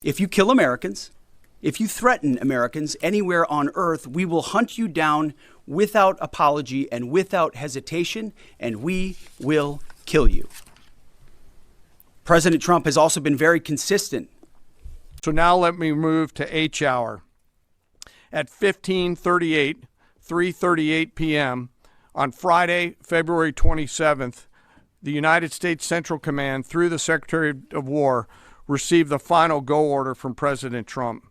If you kill Americans, if you threaten Americans anywhere on earth, we will hunt you down without apology and without hesitation, and we will kill you. President Trump has also been very consistent. So now let me move to H hour. At 15:38, 3:38 p.m. on Friday, February 27th, the United States Central Command, through the Secretary of War, received the final go order from President Trump.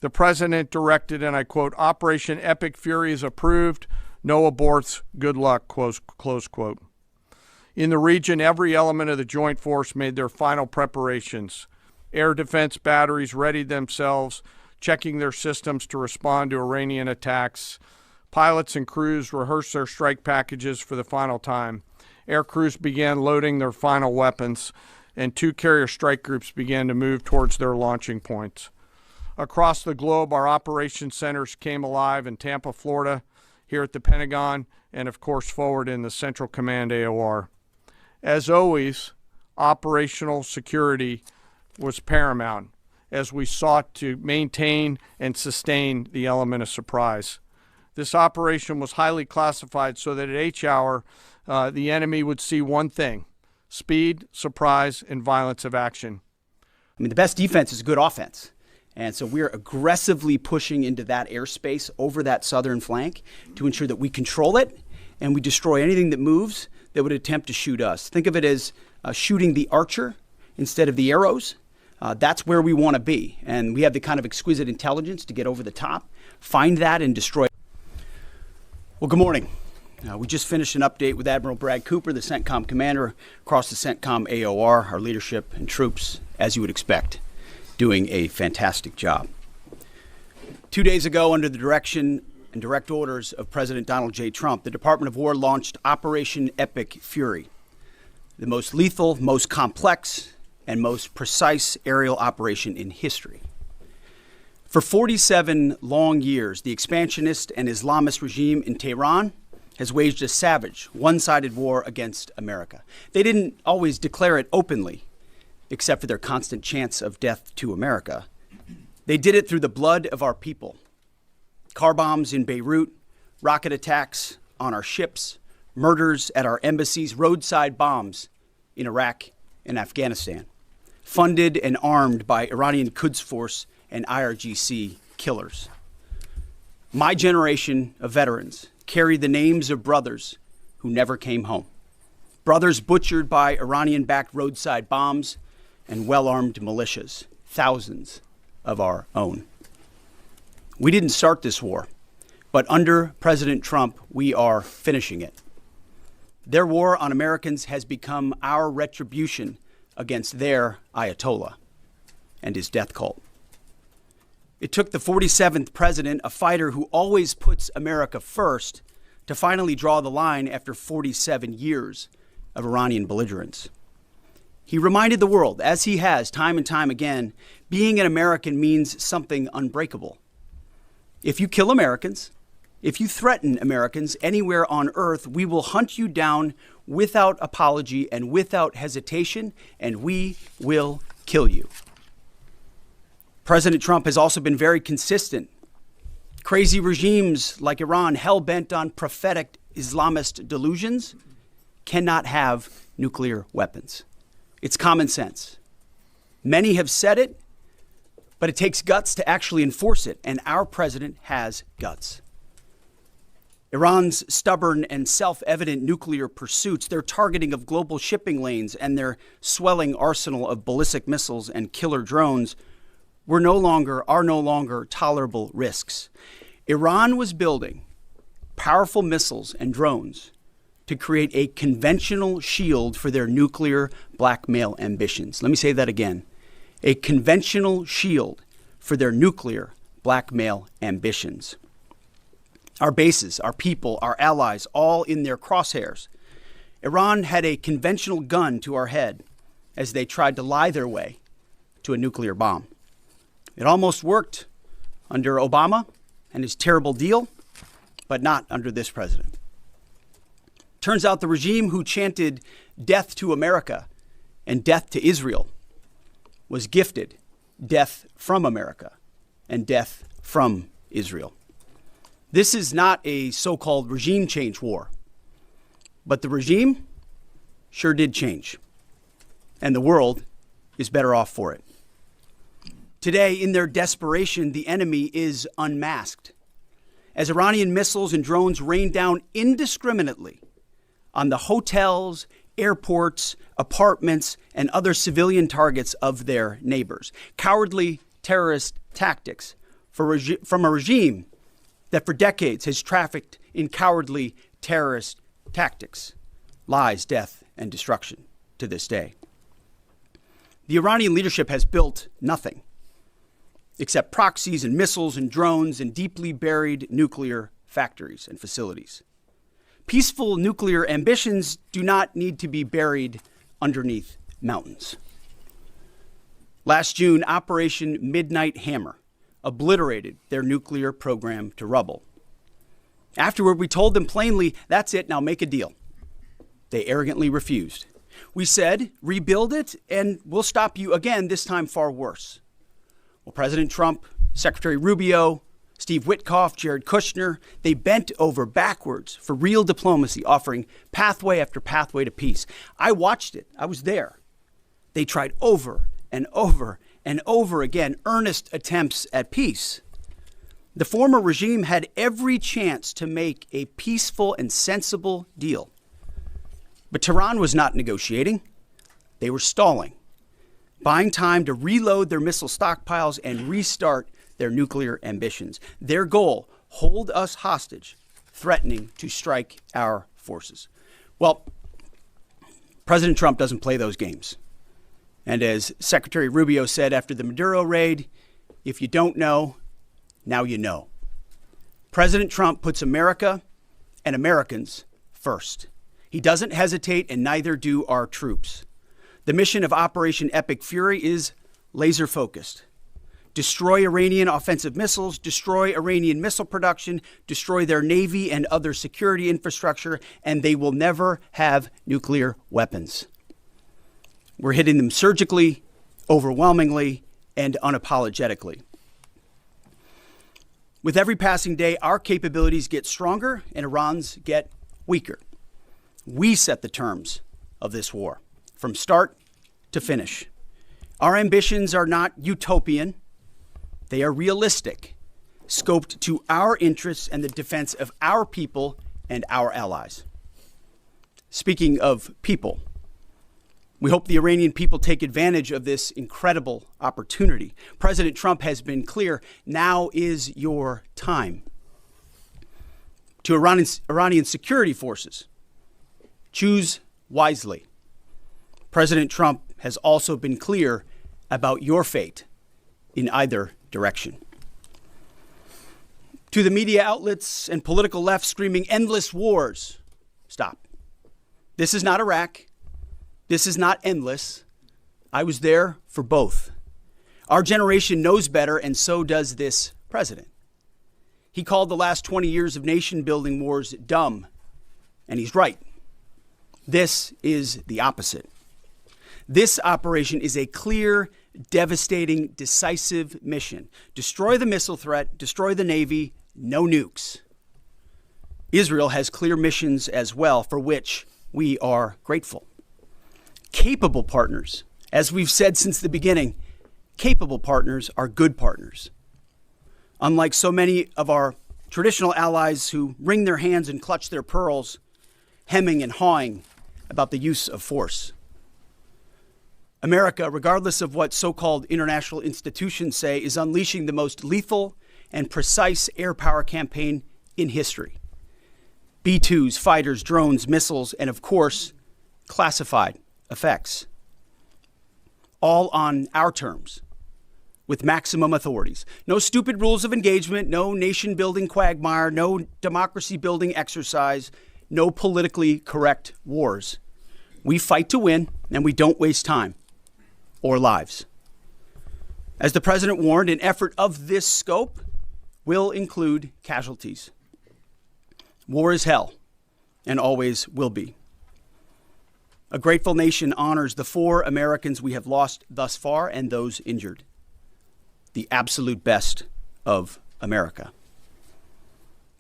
The president directed, and I quote, "Operation Epic Fury is approved. No aborts. Good luck," close quote. In the region, every element of the joint force made their final preparations. Air defense batteries readied themselves, checking their systems to respond to Iranian attacks. Pilots and crews rehearsed their strike packages for the final time. Air crews began loading their final weapons, and two carrier strike groups began to move towards their launching points. Across the globe, our operations centers came alive in Tampa, Florida, here at the Pentagon, and of course forward in the Central Command AOR. As always, operational security was paramount as we sought to maintain and sustain the element of surprise. This operation was highly classified so that at H hour, the enemy would see one thing: speed, surprise, and violence of action. I mean, the best defense is good offense. And so we're aggressively pushing into that airspace over that southern flank to ensure that we control it and we destroy anything that moves that would attempt to shoot us. Think of it as shooting the archer instead of the arrows. That's where we want to be. And we have the kind of exquisite intelligence to get over the top, find that, and destroy it. Well, good morning. We just finished an update with Admiral Brad Cooper, the CENTCOM commander, across the CENTCOM AOR, our leadership and troops, as you would expect, doing a fantastic job. 2 days ago, under the direction and direct orders of President Donald J. Trump, the Department of War launched Operation Epic Fury, the most lethal, most complex, and most precise aerial operation in history. For 47 long years, the expansionist and Islamist regime in Tehran has waged a savage, one-sided war against America. They didn't always declare it openly, except for their constant chants of death to America. They did it through the blood of our people. Car bombs in Beirut, rocket attacks on our ships, murders at our embassies, roadside bombs in Iraq and Afghanistan, funded and armed by Iranian Quds Force and IRGC killers. My generation of veterans carry the names of brothers who never came home. Brothers butchered by Iranian-backed roadside bombs and well-armed militias, thousands of our own. We didn't start this war, but under President Trump, we are finishing it. Their war on Americans has become our retribution against their Ayatollah and his death cult. It took the 47th president, a fighter who always puts America first, to finally draw the line after 47 years of Iranian belligerence. He reminded the world, as he has time and time again, being an American means something unbreakable. If you kill Americans, if you threaten Americans anywhere on earth, we will hunt you down without apology and without hesitation, and we will kill you. President Trump has also been very consistent. Crazy regimes like Iran, hell-bent on prophetic Islamist delusions, cannot have nuclear weapons. It's common sense. Many have said it, but it takes guts to actually enforce it, and our president has guts. Iran's stubborn and self-evident nuclear pursuits, their targeting of global shipping lanes, and their swelling arsenal of ballistic missiles and killer drones are no longer tolerable risks. Iran was building powerful missiles and drones to create a conventional shield for their nuclear blackmail ambitions. Let me say that again. A conventional shield for their nuclear blackmail ambitions. Our bases, our people, our allies, all in their crosshairs. Iran had a conventional gun to our head as they tried to lie their way to a nuclear bomb. It almost worked under Obama and his terrible deal, but not under this president. Turns out the regime who chanted death to America and death to Israel was gifted death from America and death from Israel. This is not a so-called regime change war, but the regime sure did change, and the world is better off for it. Today, in their desperation, the enemy is unmasked, as Iranian missiles and drones rain down indiscriminately on the hotels, airports, apartments, and other civilian targets of their neighbors. Cowardly terrorist tactics from a regime that for decades has trafficked in cowardly terrorist tactics, lies, death, and destruction to this day. The Iranian leadership has built nothing except proxies and missiles and drones and deeply buried nuclear factories and facilities. Peaceful nuclear ambitions do not need to be buried underneath mountains. Last June, Operation Midnight Hammer obliterated their nuclear program to rubble. Afterward, we told them plainly, that's it, now make a deal. They arrogantly refused. We said, rebuild it, and we'll stop you again, this time far worse. Well, President Trump, Secretary Rubio, Steve Witkoff, Jared Kushner, they bent over backwards for real diplomacy, offering pathway after pathway to peace. I watched it. I was there. They tried over and over and over again earnest attempts at peace. The former regime had every chance to make a peaceful and sensible deal. But Tehran was not negotiating. They were stalling, buying time to reload their missile stockpiles and restart their nuclear ambitions. Their goal, hold us hostage, threatening to strike our forces. Well, President Trump doesn't play those games. And as Secretary Rubio said after the Maduro raid, if you don't know, now you know. President Trump puts America and Americans first. He doesn't hesitate, and neither do our troops. The mission of Operation Epic Fury is laser-focused. Destroy Iranian offensive missiles, destroy Iranian missile production, destroy their navy and other security infrastructure, and they will never have nuclear weapons. We're hitting them surgically, overwhelmingly, and unapologetically. With every passing day, our capabilities get stronger and Iran's get weaker. We set the terms of this war, from start to finish. Our ambitions are not utopian. They are realistic, scoped to our interests and the defense of our people and our allies. Speaking of people, we hope the Iranian people take advantage of this incredible opportunity. President Trump has been clear, now is your time. To Iranian security forces, choose wisely. President Trump has also been clear about your fate in either direction. To the media outlets and political left screaming endless wars, stop. This is not Iraq. This is not endless. I was there for both. Our generation knows better, and so does this president. He called the last 20 years of nation-building wars dumb, and he's right. This is the opposite. This operation is a clear, devastating, decisive mission. Destroy the missile threat, destroy the Navy, no nukes. Israel has clear missions as well, for which we are grateful. Capable partners, as we've said since the beginning, capable partners are good partners. Unlike so many of our traditional allies who wring their hands and clutch their pearls, hemming and hawing about the use of force. America, regardless of what so-called international institutions say, is unleashing the most lethal and precise air power campaign in history. B-2s, fighters, drones, missiles, and of course, classified effects. All on our terms, with maximum authorities. No stupid rules of engagement, no nation-building quagmire, no democracy-building exercise, no politically correct wars. We fight to win, and we don't waste time or lives. As the president warned, an effort of this scope will include casualties. War is hell, and always will be. A grateful nation honors the 4 Americans we have lost thus far and those injured. the absolute best of America.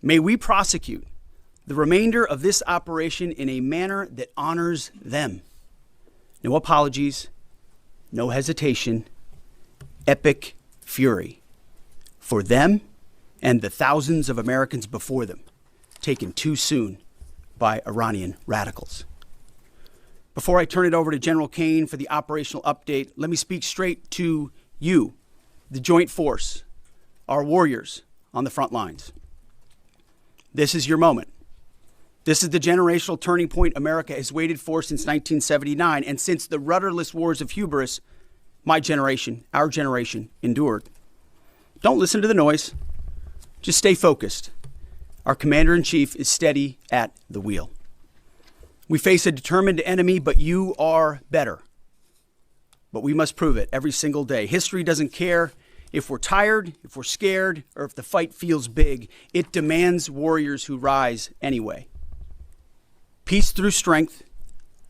May we prosecute the remainder of this operation in a manner that honors them. No apologies, no hesitation, epic fury for them and the thousands of Americans before them, taken too soon by Iranian radicals. Before I turn it over to General Kane for the operational update, let me speak straight to you, the Joint Force, our warriors on the front lines. This is your moment. This is the generational turning point America has waited for since 1979, and since the rudderless wars of hubris my generation, our generation, endured. Don't listen to the noise. Just stay focused. Our commander-in-chief is steady at the wheel. We face a determined enemy, but you are better. But we must prove it every single day. History doesn't care if we're tired, if we're scared, or if the fight feels big. It demands warriors who rise anyway. Peace through strength,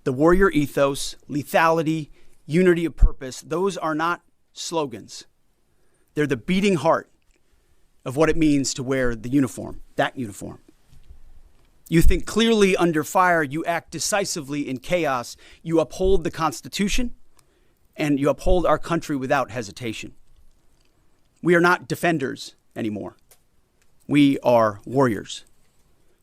the warrior ethos, lethality, unity of purpose, those are not slogans. They're the beating heart of what it means to wear the uniform, that uniform. You think clearly under fire, you act decisively in chaos, you uphold the Constitution, and you uphold our country without hesitation. We are not defenders anymore. We are warriors,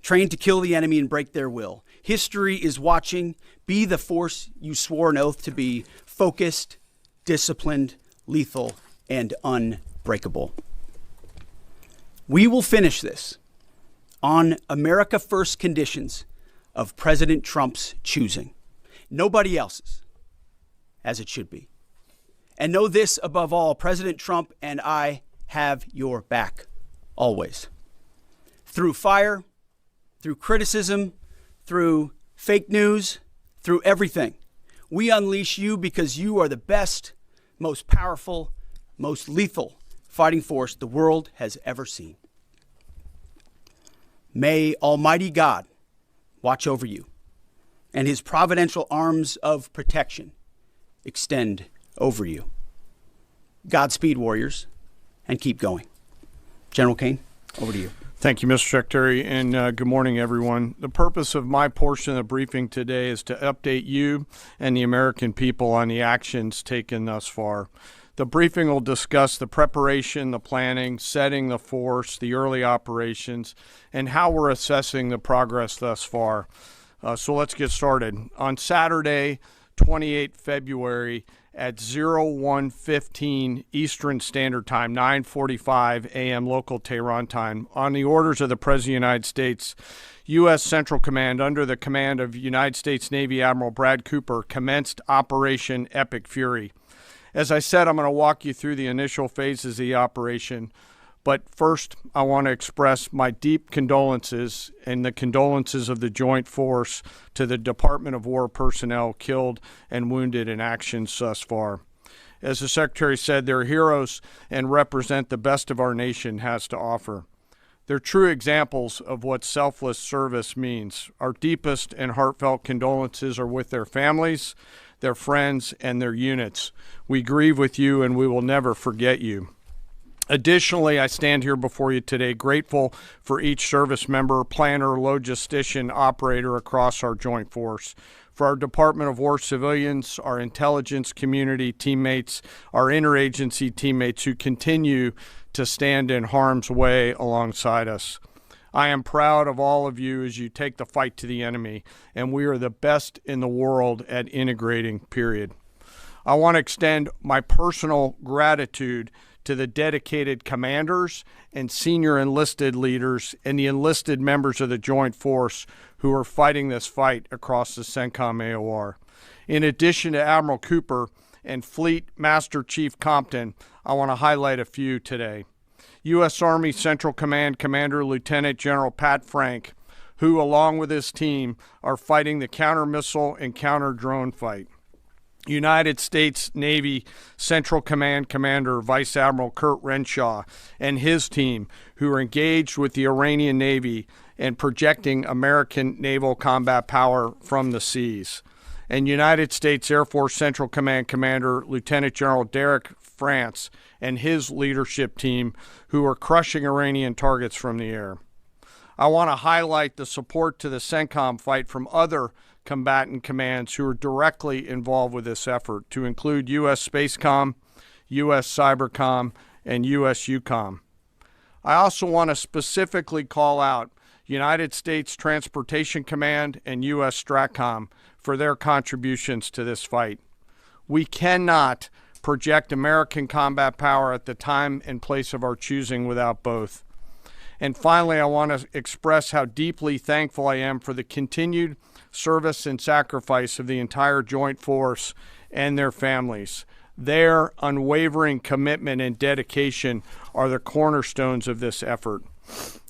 trained to kill the enemy and break their will. History is watching. Be the force you swore an oath to be, focused, disciplined, lethal, and unbreakable. We will finish this on America First conditions of President Trump's choosing. Nobody else's, as it should be. And know this above all, President Trump and I have your back, always. Through fire, through criticism, through fake news, through everything. We unleash you because you are the best, most powerful, most lethal fighting force the world has ever seen. May Almighty God watch over you and his providential arms of protection extend over you. Godspeed, warriors, and keep going. General Kane, over to you. Thank you, Mr. Secretary, and good morning, everyone. The purpose of my portion of the briefing today is to update you and the American people on the actions taken thus far. The briefing will discuss the preparation, the planning, setting the force, the early operations, and how we're assessing the progress thus far. So let's get started. On Saturday, 28 February at 01:15 Eastern Standard Time, 9:45 a.m. local Tehran time, on the orders of the President of the United States, U.S. Central Command, under the command of United States Navy Admiral Brad Cooper, commenced Operation Epic Fury. As I said, I'm going to walk you through the initial phases of the operation. But first, I want to express my deep condolences and the condolences of the Joint Force to the Department of War personnel killed and wounded in actions thus far. As the Secretary said, they're heroes and represent the best of our nation has to offer. They're true examples of what selfless service means. Our deepest and heartfelt condolences are with their families, their friends, and their units. We grieve with you, and we will never forget you. Additionally, I stand here before you today grateful for each service member, planner, logistician, operator across our Joint Force, for our Department of War civilians, our intelligence community teammates, our interagency teammates who continue to stand in harm's way alongside us. I am proud of all of you as you take the fight to the enemy, and we are the best in the world at integrating, period. I want to extend my personal gratitude to the dedicated commanders and senior enlisted leaders and the enlisted members of the Joint Force who are fighting this fight across the CENTCOM AOR. In addition to Admiral Cooper and Fleet Master Chief Compton, I want to highlight a few today. U.S. Army Central Command Commander Lieutenant General Pat Frank, who, along with his team, are fighting the counter-missile and counter-drone fight. United States Navy Central Command Commander Vice Admiral Kurt Renshaw and his team, who are engaged with the Iranian Navy and projecting American naval combat power from the seas. And United States Air Force Central Command Commander Lieutenant General Derek France and his leadership team, who are crushing Iranian targets from the air. I want to highlight the support to the CENTCOM fight from other combatant commands who are directly involved with this effort, to include U.S. Spacecom, U.S. Cybercom, and U.S. EUCOM. I also want to specifically call out United States Transportation Command and U.S. STRATCOM for their contributions to this fight. We cannot project American combat power at the time and place of our choosing without both. And finally, I want to express how deeply thankful I am for the continued service and sacrifice of the entire Joint Force and their families. Their unwavering commitment and dedication are the cornerstones of this effort.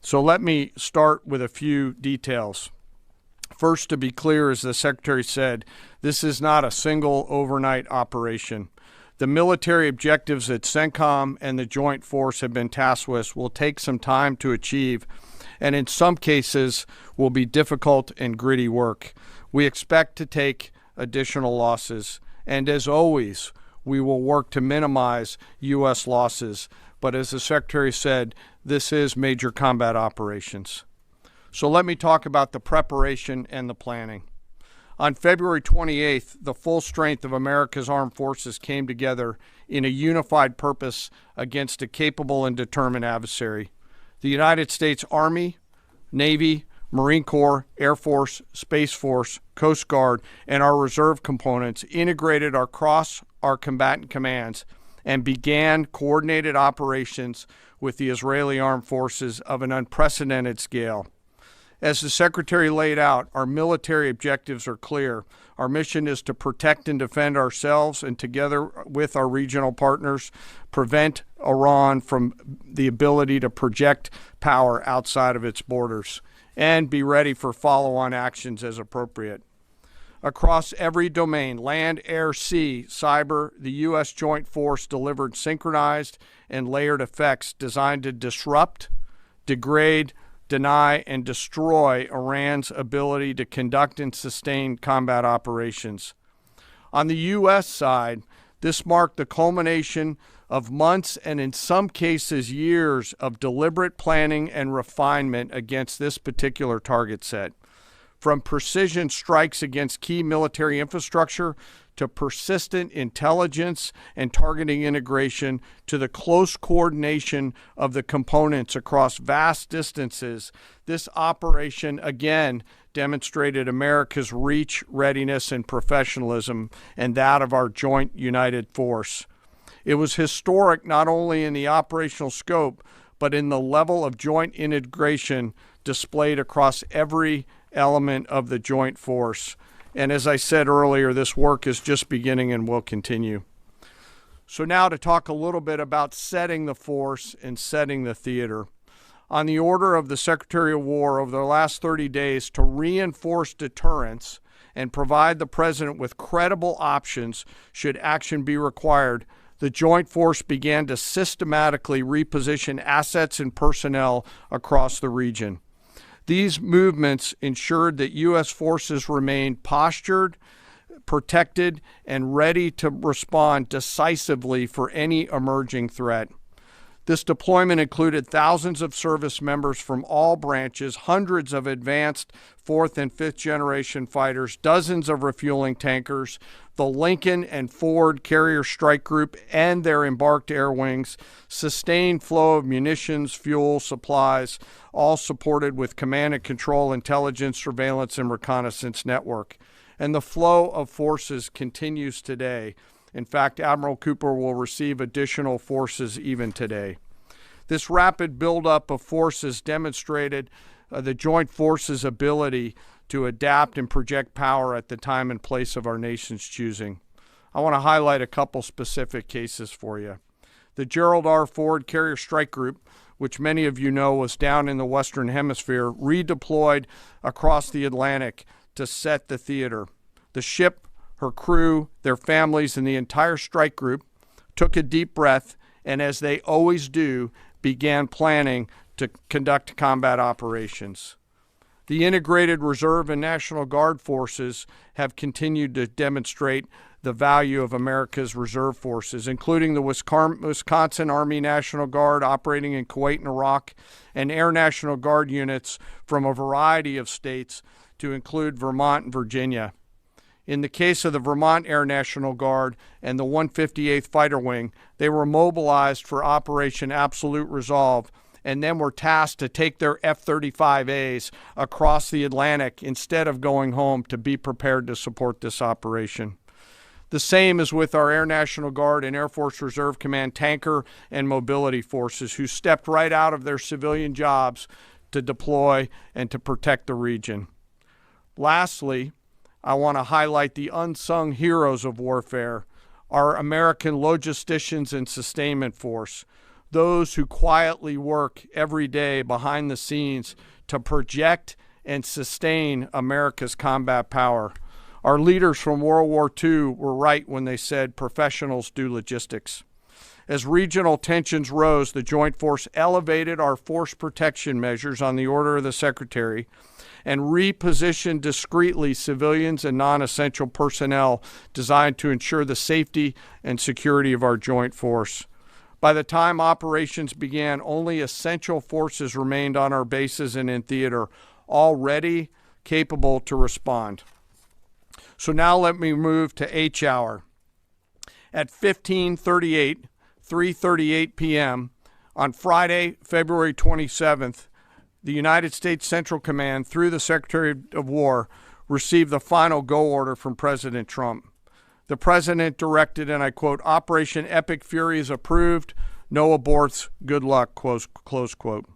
So let me start with a few details. First, to be clear, as the Secretary said, this is not a single overnight operation. The military objectives that CENTCOM and the Joint Force have been tasked with will take some time to achieve, and in some cases will be difficult and gritty work. We expect to take additional losses, and as always, we will work to minimize U.S. losses. But as the Secretary said, this is major combat operations. So let me talk about the preparation and the planning. On February 28th, the full strength of America's armed forces came together in a unified purpose against a capable and determined adversary. The United States Army, Navy, Marine Corps, Air Force, Space Force, Coast Guard, and our reserve components integrated across our combatant commands and began coordinated operations with the Israeli armed forces of an unprecedented scale. As the Secretary laid out, our military objectives are clear. Our mission is to protect and defend ourselves and, together with our regional partners, prevent Iran from the ability to project power outside of its borders and be ready for follow-on actions as appropriate. Across every domain, land, air, sea, cyber, the U.S. Joint Force delivered synchronized and layered effects designed to disrupt, degrade, deny, and destroy Iran's ability to conduct and sustain combat operations. On the U.S. side, this marked the culmination of months and in some cases years of deliberate planning and refinement against this particular target set. From precision strikes against key military infrastructure to persistent intelligence and targeting integration to the close coordination of the components across vast distances, this operation again demonstrated America's reach, readiness, and professionalism, and that of our joint united force. It was historic not only in the operational scope, but in the level of joint integration displayed across every element of the joint force. And as I said earlier, this work is just beginning and will continue. So now to talk a little bit about setting the force and setting the theater. On the order of the Secretary of War over the last 30 days to reinforce deterrence and provide the President with credible options should action be required, the Joint Force began to systematically reposition assets and personnel across the region. These movements ensured that U.S. forces remained postured, protected, and ready to respond decisively for any emerging threat. This deployment included thousands of service members from all branches, hundreds of advanced 4th and 5th generation fighters, dozens of refueling tankers, the Lincoln and Ford Carrier Strike Group and their embarked air wings, sustained flow of munitions, fuel, supplies, all supported with command and control, intelligence, surveillance, and reconnaissance network. And the flow of forces continues today. In fact, Admiral Cooper will receive additional forces even today. This rapid buildup of forces demonstrated the Joint Forces' ability to adapt and project power at the time and place of our nation's choosing. I want to highlight a couple specific cases for you. The Gerald R. Ford Carrier Strike Group, which many of you know was down in the Western Hemisphere, redeployed across the Atlantic to set the theater. The ship, her crew, their families, and the entire strike group took a deep breath and, as they always do, began planning to conduct combat operations. The integrated Reserve and National Guard forces have continued to demonstrate the value of America's reserve forces, including the Wisconsin Army National Guard operating in Kuwait and Iraq, and Air National Guard units from a variety of states to include Vermont and Virginia. In the case of the Vermont Air National Guard and the 158th Fighter Wing, they were mobilized for Operation Absolute Resolve and then were tasked to take their F-35As across the Atlantic instead of going home to be prepared to support this operation. The same is with our Air National Guard and Air Force Reserve Command tanker and mobility forces, who stepped right out of their civilian jobs to deploy and to protect the region. Lastly, I want to highlight the unsung heroes of warfare, our American logisticians and sustainment force, those who quietly work every day behind the scenes to project and sustain America's combat power. Our leaders from World War II were right when they said professionals do logistics. As regional tensions rose, the Joint Force elevated our force protection measures on the order of the Secretary and repositioned discreetly civilians and non-essential personnel designed to ensure the safety and security of our joint force. By the time operations began, only essential forces remained on our bases and in theater, all ready, capable to respond. So now let me move to H hour. At 3:38 p.m. on Friday, February 27th, the United States Central Command, through the Secretary of War, received the final go order from President Trump. The president directed, and I quote, "Operation Epic Fury is approved. No aborts. Good luck," close quote.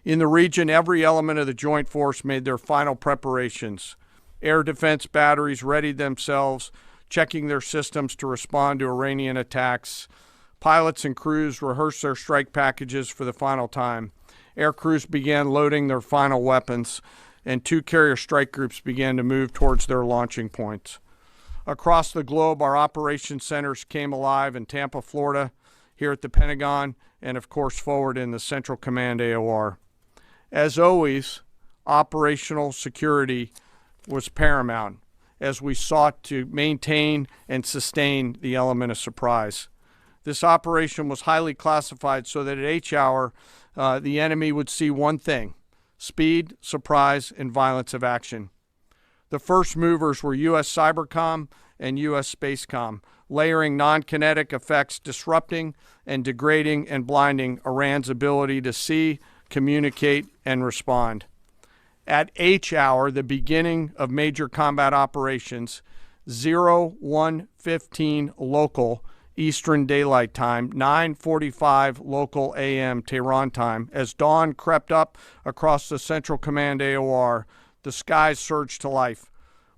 In the region, every element of the Joint Force made their final preparations. Air defense batteries readied themselves, checking their systems to respond to Iranian attacks. Pilots and crews rehearsed their strike packages for the final time. Air crews began loading their final weapons, and two carrier strike groups began to move towards their launching points. Across the globe, our operations centers came alive in Tampa, Florida, here at the Pentagon, and of course forward in the Central Command AOR. As always, operational security was paramount as we sought to maintain and sustain the element of surprise. This operation was highly classified so that at H hour, the enemy would see one thing: speed, surprise, and violence of action. The first movers were U.S. Cybercom and U.S. Spacecom, layering non-kinetic effects, disrupting and degrading and blinding Iran's ability to see, communicate, and respond. At H hour, the beginning of major combat operations, 01:15 local Eastern Daylight Time, 9:45 local AM Tehran time, as dawn crept up across the Central Command AOR, the skies surged to life.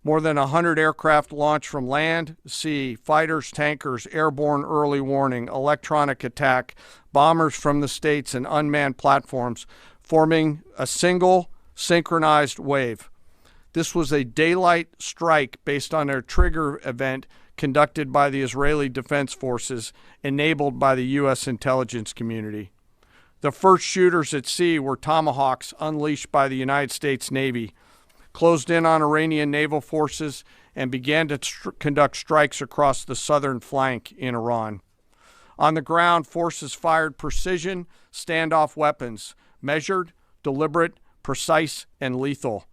More than 100 aircraft launched from land, sea, fighters, tankers, airborne early warning, electronic attack, bombers from the states, and unmanned platforms, forming a single synchronized wave. This was a daylight strike based on a trigger event conducted by the Israeli Defense Forces, enabled by the U.S. intelligence community. The first shooters at sea were Tomahawks unleashed by the United States Navy, closed in on Iranian naval forces, and began to conduct strikes across the southern flank in Iran. On the ground, forces fired precision standoff weapons, measured, deliberate, precise, and lethal.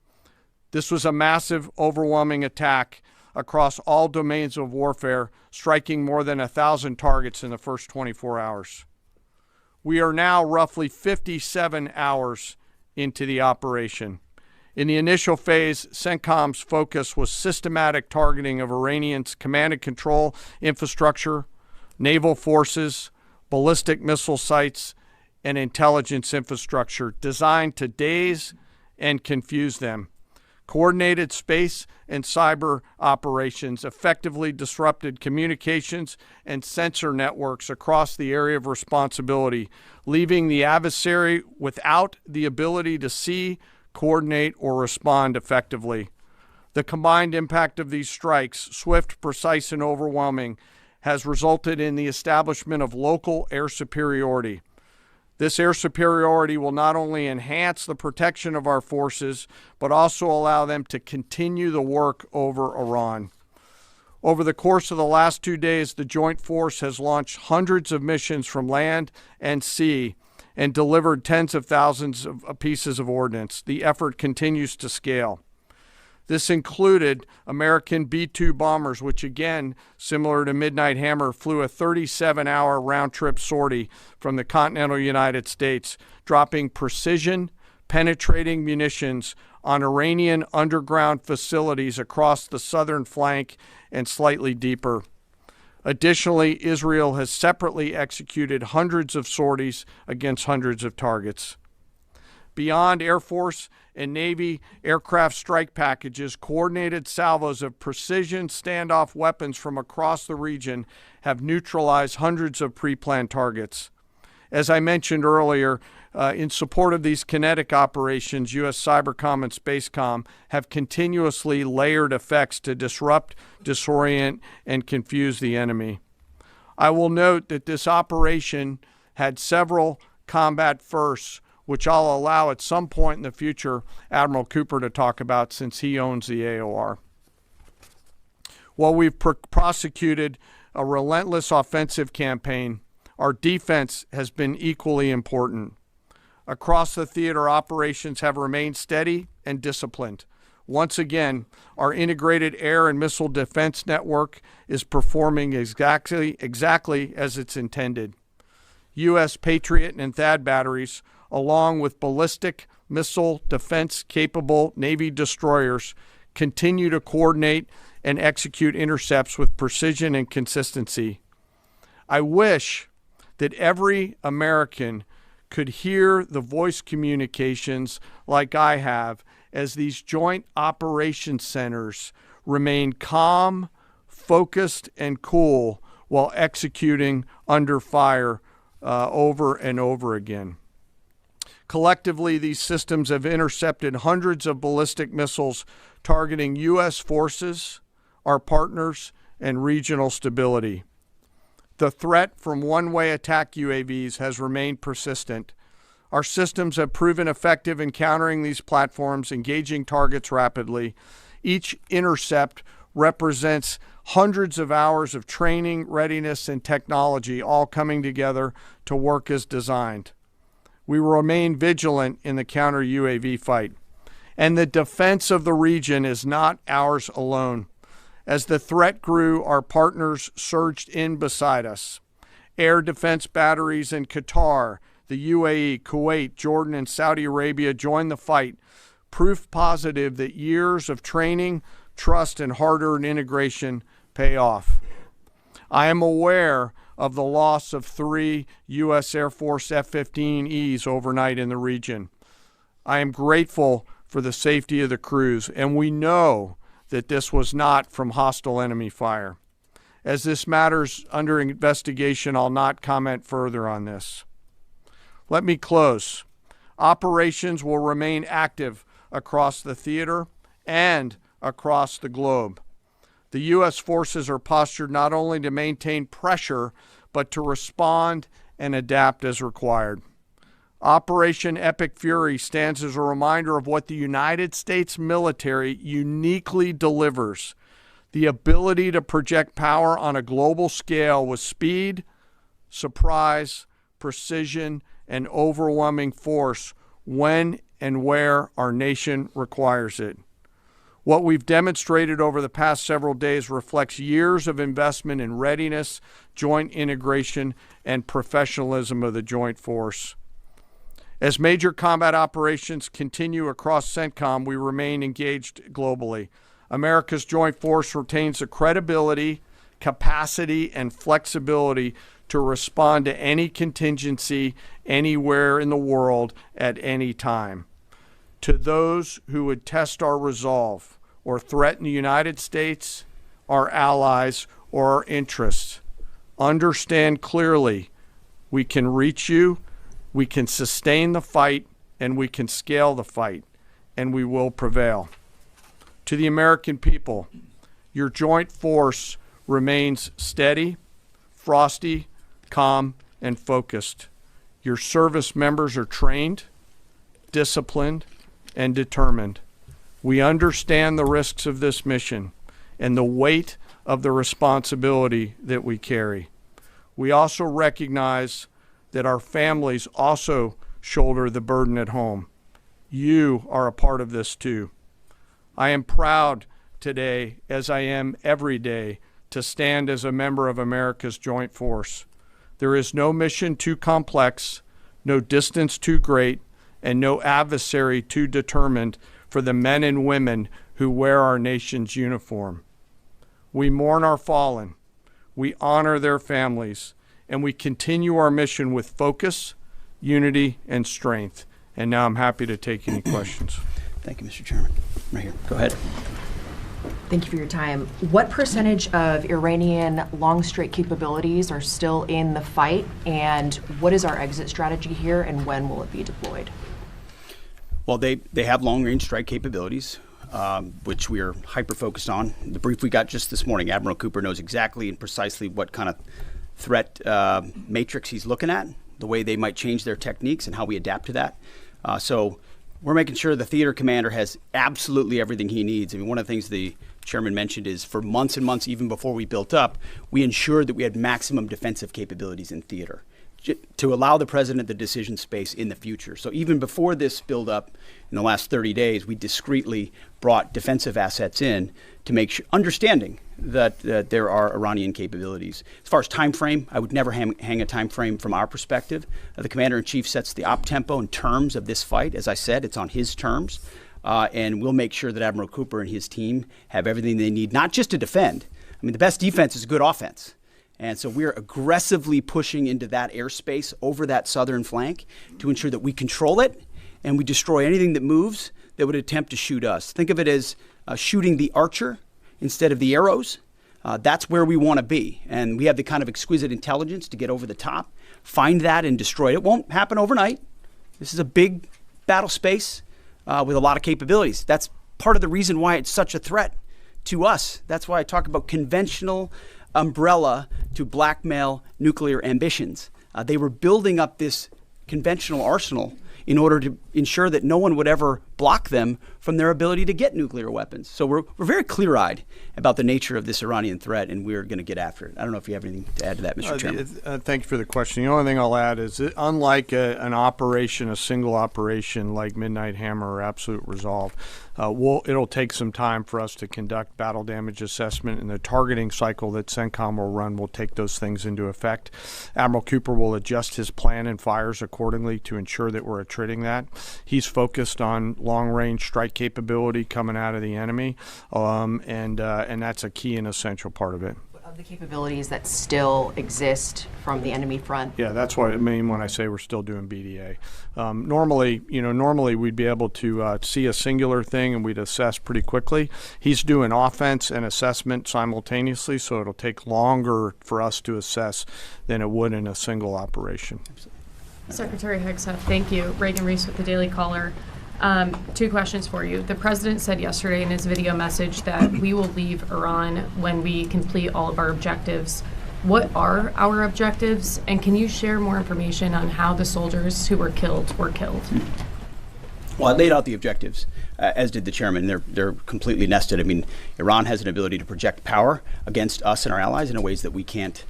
This was a massive, overwhelming attack across all domains of warfare, striking more than 1,000 targets in the first 24 hours. We are now roughly 57 hours into the operation. In the initial phase, CENTCOM's focus was systematic targeting of Iranians' command and control infrastructure, naval forces, ballistic missile sites, and intelligence infrastructure designed to daze and confuse them. Coordinated space and cyber operations effectively disrupted communications and sensor networks across the area of responsibility, leaving the adversary without the ability to see, coordinate, or respond effectively. The combined impact of these strikes, swift, precise, and overwhelming, has resulted in the establishment of local air superiority. This air superiority will not only enhance the protection of our forces, but also allow them to continue the work over Iran. Over the course of the last 2 days, the Joint Force has launched hundreds of missions from land and sea and delivered tens of thousands of pieces of ordnance. The effort continues to scale. This included American B-2 bombers, which again, similar to Midnight Hammer, flew a 37-hour round-trip sortie from the continental United States, dropping precision, penetrating munitions on Iranian underground facilities across the southern flank and slightly deeper. Additionally, Israel has separately executed hundreds of sorties against hundreds of targets. Beyond Air Force and Navy aircraft strike packages, coordinated salvos of precision standoff weapons from across the region have neutralized hundreds of pre-planned targets. As I mentioned earlier, in support of these kinetic operations, U.S. Cybercom and Spacecom have continuously layered effects to disrupt, disorient, and confuse the enemy. I will note that this operation had several combat firsts, which I'll allow at some point in the future Admiral Cooper to talk about since he owns the AOR. While we've prosecuted a relentless offensive campaign, our defense has been equally important. Across the theater, operations have remained steady and disciplined. Once again, our integrated air and missile defense network is performing exactly as it's intended. U.S. Patriot and THAAD batteries, along with ballistic missile defense-capable Navy destroyers, continue to coordinate and execute intercepts with precision and consistency. I wish that every American could hear the voice communications like I have as these joint operations centers remain calm, focused, and cool while executing under fire over and over again. Collectively, these systems have intercepted hundreds of ballistic missiles targeting U.S. forces, our partners, and regional stability. The threat from one-way attack UAVs has remained persistent. Our systems have proven effective in countering these platforms, engaging targets rapidly. Each intercept represents hundreds of hours of training, readiness, and technology all coming together to work as designed. We will remain vigilant in the counter-UAV fight. And the defense of the region is not ours alone. As the threat grew, our partners surged in beside us. Air defense batteries in Qatar, the UAE, Kuwait, Jordan, and Saudi Arabia joined the fight, proof positive that years of training, trust, and hard-earned integration pay off. I am aware of the loss of 3 U.S. Air Force F-15Es overnight in the region. I am grateful for the safety of the crews, and we know that this was not from hostile enemy fire. As this matter's under investigation, I'll not comment further on this. Let me close. Operations will remain active across the theater and across the globe. The U.S. forces are postured not only to maintain pressure, but to respond and adapt as required. Operation Epic Fury stands as a reminder of what the United States military uniquely delivers: the ability to project power on a global scale with speed, surprise, precision, and overwhelming force when and where our nation requires it. What we've demonstrated over the past several days reflects years of investment in readiness, joint integration, and professionalism of the Joint Force. As major combat operations continue across CENTCOM, we remain engaged globally. America's Joint Force retains the credibility, capacity, and flexibility to respond to any contingency anywhere in the world at any time. To those who would test our resolve or threaten the United States, our allies, or our interests, understand clearly we can reach you, we can sustain the fight, and we can scale the fight, and we will prevail. To the American people, your Joint Force remains steady, frosty, calm, and focused. Your service members are trained, disciplined, and determined. We understand the risks of this mission and the weight of the responsibility that we carry. We also recognize that our families also shoulder the burden at home. You are a part of this too. I am proud today, as I am every day, to stand as a member of America's joint force. There is no mission too complex, no distance too great, and no adversary too determined for the men and women who wear our nation's uniform. We mourn our fallen, we honor their families, and we continue our mission with focus, unity, and strength. And now I'm happy to take any questions. Thank you, Mr. Chairman. Right here. Go ahead. Thank you for your time. What percentage of Iranian long-strike capabilities are still in the fight, and what is our exit strategy here, and when will it be deployed? Well, they have long-range strike capabilities, which we are hyper-focused on. The brief we got just this morning, Admiral Cooper knows exactly and precisely what kind of threat matrix he's looking at, the way they might change their techniques, and how we adapt to that. So we're making sure the theater commander has absolutely everything he needs. I mean, one of the things the chairman mentioned is for months and months, even before we built up, we ensured that we had maximum defensive capabilities in theater to allow the president the decision space in the future. So even before this build up in the last 30 days, we discreetly brought defensive assets in to make sure, understanding that there are Iranian capabilities. As far as time frame, I would never hang a time frame from our perspective. The commander-in-chief sets the op tempo and terms of this fight. As I said, it's on his terms. And we'll make sure that Admiral Cooper and his team have everything they need, not just to defend. I mean, the best defense is good offense. And so we're aggressively pushing into that airspace over that southern flank to ensure that we control it and we destroy anything that moves that would attempt to shoot us. Think of it as shooting the archer instead of the arrows. That's where we want to be. And we have the kind of exquisite intelligence to get over the top, find that and destroy it. It won't happen overnight. This is a big battle space with a lot of capabilities. That's part of the reason why it's such a threat to us. That's why I talk about conventional umbrella to blackmail nuclear ambitions. They were building up this conventional arsenal in order to ensure that no one would ever block them from their ability to get nuclear weapons. So we're very clear-eyed about the nature of this Iranian threat, and we're going to get after it. I don't know if you have anything to add to that, Mr. Chairman. Thank you for the question. The only thing I'll add is that unlike an operation, a single operation like Midnight Hammer or Absolute Resolve, it'll take some time for us to conduct battle damage assessment, and the targeting cycle that CENTCOM will run will take those things into effect. Admiral Cooper will adjust his plan and fires accordingly to ensure that we're attriting that. He's focused on long-range strike capability coming out of the enemy, and that's a key and essential part of it. Of the capabilities that still exist from the enemy front? Yeah, that's what I mean when I say we're still doing BDA. Normally we'd be able to see a singular thing and we'd assess pretty quickly. He's doing offense and assessment simultaneously, so it'll take longer for us to assess than it would in a single operation. Secretary Hegseth, thank you. Reagan Reese with the Daily Caller. Two questions for you. The president said yesterday in his video message that we will leave Iran when we complete all of our objectives. What are our objectives? And can you share more information on how the soldiers who were killed were killed? Well, I laid out the objectives, as did the chairman. They're completely nested. I mean, Iran has an ability to project power against us and our allies in ways that we can't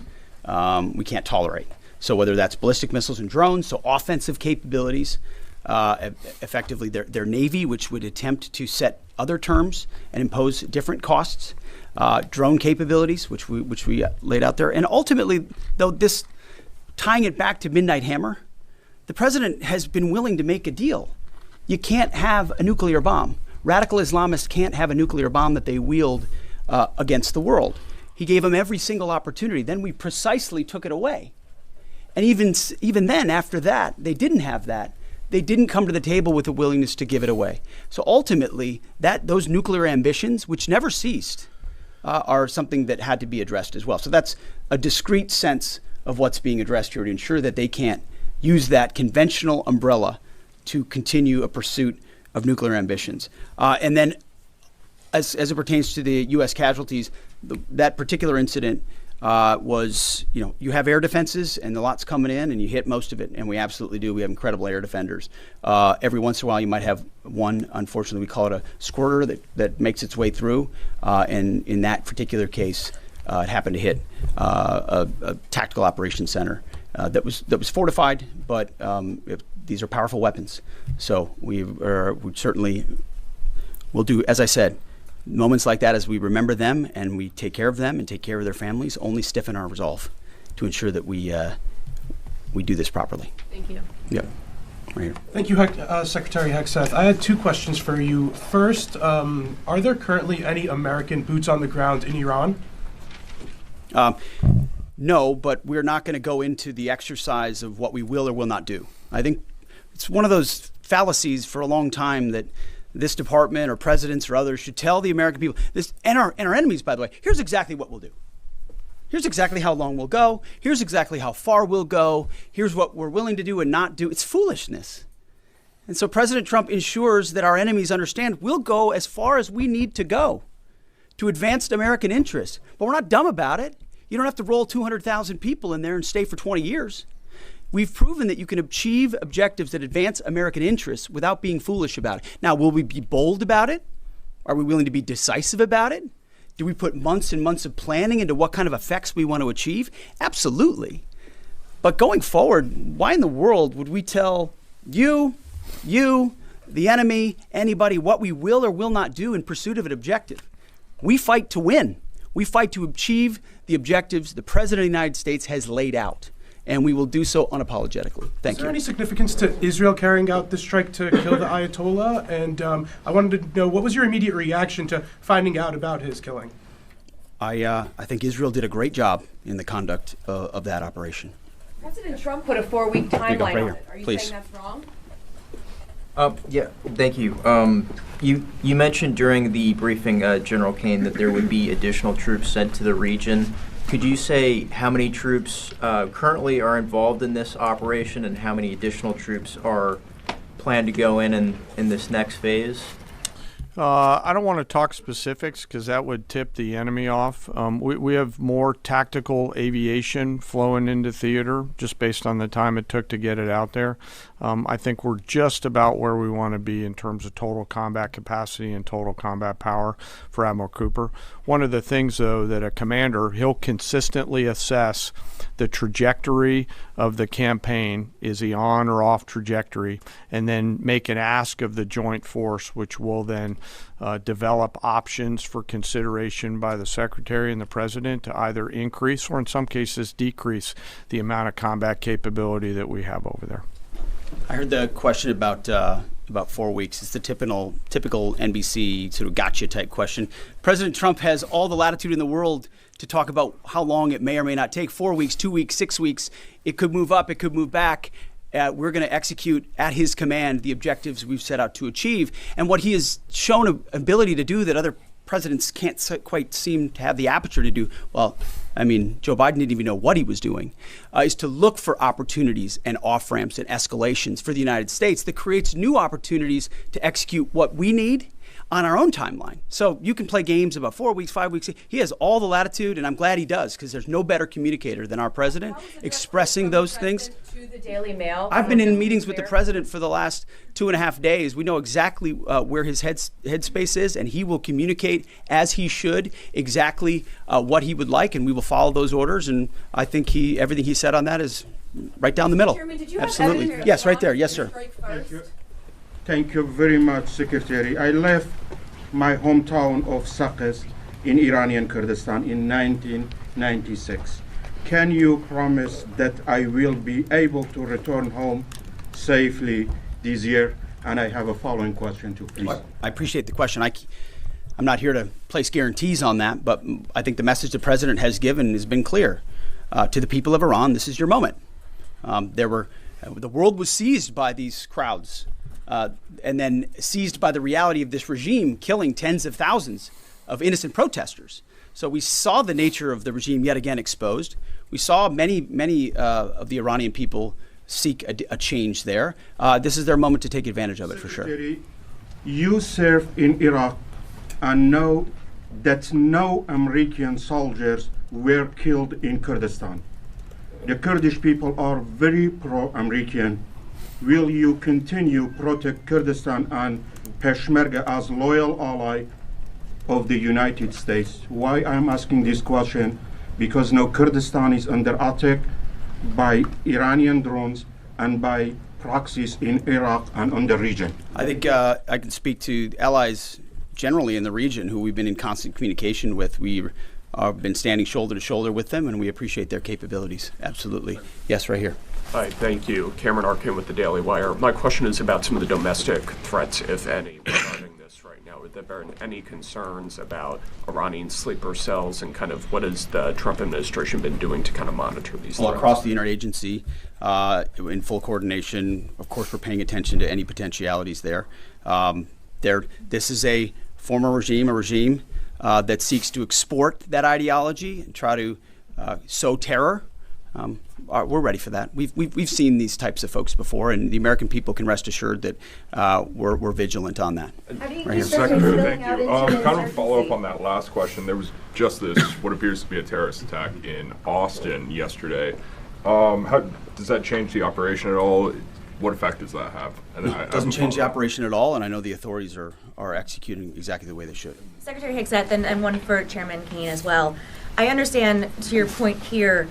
tolerate. So whether that's ballistic missiles and drones, so offensive capabilities, effectively their Navy, which would attempt to set other terms and impose different costs, drone capabilities, which we laid out there. And ultimately, though, this tying it back to Midnight Hammer, the president has been willing to make a deal. You can't have a nuclear bomb. Radical Islamists can't have a nuclear bomb that they wield against the world. He gave them every single opportunity. Then we precisely took it away. And even then, after that, they didn't have that. They didn't come to the table with a willingness to give it away. So ultimately, those nuclear ambitions, which never ceased, are something that had to be addressed as well. So that's a discrete sense of what's being addressed here to ensure that they can't use that conventional umbrella to continue a pursuit of nuclear ambitions. And then as it pertains to the U.S. casualties, that particular incident was, you have air defenses and the lot's coming in and you hit most of it. And we absolutely do. We have incredible air defenders. Every once in a while you might have one, unfortunately we call it a squirter that makes its way through. And in that particular case, it happened to hit a tactical operations center that was fortified, but these are powerful weapons. So we certainly will do, as I said, moments like that as we remember them and we take care of them and take care of their families only stiffen our resolve to ensure that we do this properly. Thank you. Yep. Right here. Thank you, Secretary Hegseth. I had two questions for you. First, are there currently any American boots on the ground in Iran? No, but we're not going to go into the exercise of what we will or will not do. I think it's one of those fallacies for a long time that this department or presidents or others should tell the American people, this, and our enemies, by the way, here's exactly what we'll do. Here's exactly how long we'll go. Here's exactly how far we'll go. Here's what we're willing to do and not do. It's foolishness. And so President Trump ensures that our enemies understand we'll go as far as we need to go to advance American interests. But we're not dumb about it. You don't have to roll 200,000 people in there and stay for 20 years. We've proven that you can achieve objectives that advance American interests without being foolish about it. Now, will we be bold about it? Are we willing to be decisive about it? Do we put months and months of planning into what kind of effects we want to achieve? Absolutely. But going forward, why in the world would we tell you, the enemy, anybody, what we will or will not do in pursuit of an objective? We fight to win. We fight to achieve the objectives the President of the United States has laid out. And we will do so unapologetically. Thank you. Is there any significance to Israel carrying out this strike to kill the Ayatollah? And I wanted to know, what was your immediate reaction to finding out about his killing? I think Israel did a great job in the conduct of that operation. President Trump put a 4-week timeline right on here. it. Are you Please. saying that's wrong? Yeah, thank you. You mentioned during the briefing, General Kane, that there would be additional troops sent to the region. Could you say how many troops currently are involved in this operation and how many additional troops are planned to go in this next phase? I don't want to talk specifics because that would tip the enemy off. We have more tactical aviation flowing into theater just based on the time it took to get it out there. I think we're just about where we want to be in terms of total combat capacity and total combat power for Admiral Cooper. One of the things, though, that a commander, he'll consistently assess the trajectory of the campaign. Is he on or off trajectory? And then make an ask of the joint force, which will then develop options for consideration by the Secretary and the President to either increase or in some cases decrease the amount of combat capability that we have over there. I heard the question about 4 weeks. It's the typical NBC sort of gotcha type question. President Trump has all the latitude in the world to talk about how long it may or may not take. 4 weeks, 2 weeks, 6 weeks. It could move up, it could move back. We're going to execute at his command the objectives we've set out to achieve. And what he has shown an ability to do that other presidents can't quite seem to have the aperture to do, well, I mean, Joe Biden didn't even know what he was doing, is to look for opportunities and off-ramps and escalations for the United States that creates new opportunities to execute what we need on our own timeline. So you can play games about 4 weeks, 5 weeks. He has all the latitude, and I'm glad he does, because there's no better communicator than our president expressing those things. To the Daily Mail. I've been in meetings with the president for the last 2.5 days. We know exactly where his headspace is, and he will communicate as he should exactly what he would like, and we will follow those orders. And I think everything he said on that is right down the middle. Chairman, did you have Absolutely. evidence Yes, right there. Yes, sir. Thank you. Thank you very much, Secretary. I left my hometown of Sakis in Iranian Kurdistan in 1996. Can you promise that I will be able to return home safely this year? And I have a following question too, please. I appreciate the question. I'm not here to place guarantees on that, but I think the message the president has given has been clear. To the people of Iran, this is your moment. The world was seized by these crowds. And then seized by the reality of this regime killing tens of thousands of innocent protesters. So we saw the nature of the regime yet again exposed. We saw many of the Iranian people seek a change there. This is their moment to take advantage of it, for sure. You served in Iraq and know that no American soldiers were killed in Kurdistan. The Kurdish people are very pro-American. Will you continue protect Kurdistan and Peshmerga as loyal ally of the United States. Why I'm asking this question? Because now Kurdistan is under attack by Iranian drones and by proxies in Iraq and on the region. I think I can speak to allies generally in the region who we've been in constant communication with. We have been standing shoulder to shoulder with them, and we appreciate their capabilities. Absolutely. Yes, right here. Hi, thank you. Cameron Arkin with the Daily Wire. My question is about some of the domestic threats, if any, regarding this right now. Have there been any concerns about Iranian sleeper cells, and kind of what has the Trump administration been doing to kind of monitor these Well, threats? across the interagency, in full coordination, of course, we're paying attention to any potentialities there. This is a former regime, a regime that seeks to export that ideology and try to sow terror. We're ready for that. We've seen these types of folks before, and the American people can rest assured that we're vigilant on that. Right here. Secretary, thank you. Kind of follow up on that last question. There was just this, what appears to be a terrorist attack in Austin yesterday. How does that change the operation at all? What effect does that have? And It doesn't change the operation at all, and I know the authorities are executing exactly the way they should. Secretary Higseth, and one for Chairman Kane as well. I understand, to your point here,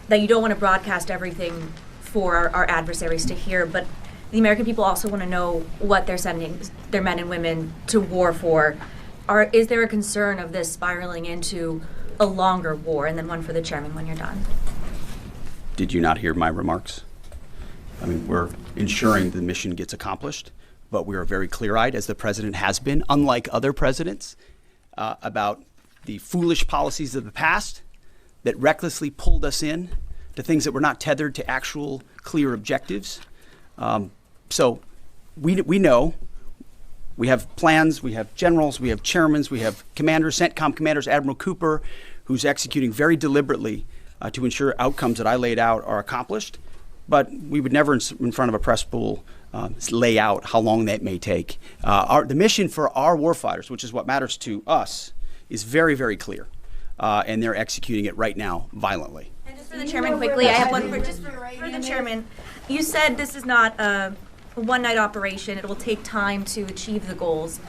that you don't want to broadcast everything for our adversaries to hear, but the American people also want to know what they're sending their men and women to war for. Is there a concern of this spiraling into a longer war? And then one for the chairman when you're done. Did you not hear my remarks? I mean, we're ensuring the mission gets accomplished, but we are very clear-eyed, as the president has been, unlike other presidents, about the foolish policies of the past that recklessly pulled us in to things that were not tethered to actual clear objectives. So we know. We have plans, we have generals, we have chairmen, we have commanders, CENTCOM commanders, Admiral Cooper, who's executing very deliberately to ensure outcomes that I laid out are accomplished. But we would never, in front of a press pool, lay out how long that may take. The mission for our warfighters, which is what matters to us, is very, very clear. And they're executing it right now violently. And just for the chairman quickly, I have one for the chairman. You said this is not a one-night operation. It will take time to achieve the goals.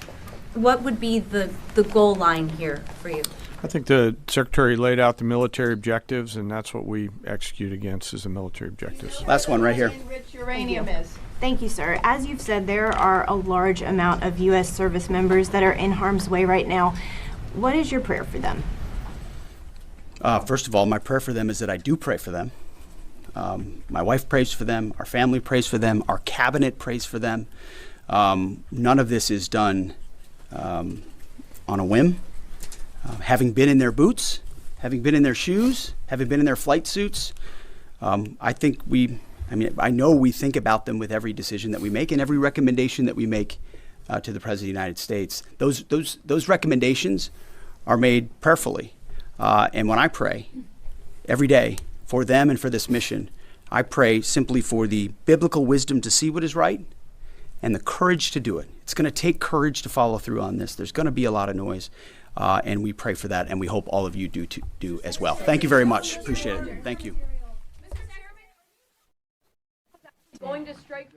What would be the goal line here for you? I think the Secretary laid out the military objectives, and that's what we execute against, is the military objectives. Last one right here. Enriched uranium is. Thank you, sir. As you've said, there are a large amount of U.S. service members that are in harm's way right now. What is your prayer for them? First of all, my prayer for them is that I do pray for them. My wife prays for them. Our family prays for them. Our cabinet prays for them. None of this is done on a whim. Having been in their boots, having been in their shoes, having been in their flight suits, I know we think about them with every decision that we make and every recommendation that we make to the President of the United States. Those recommendations are made prayerfully. And when I pray every day for them and for this mission, I pray simply for the biblical wisdom to see what is right and the courage to do it. It's going to take courage to follow through on this. There's going to be a lot of noise, and we pray for that, and we hope all of you do as well. Thank you very much. Appreciate it. Thank you. Going to strike.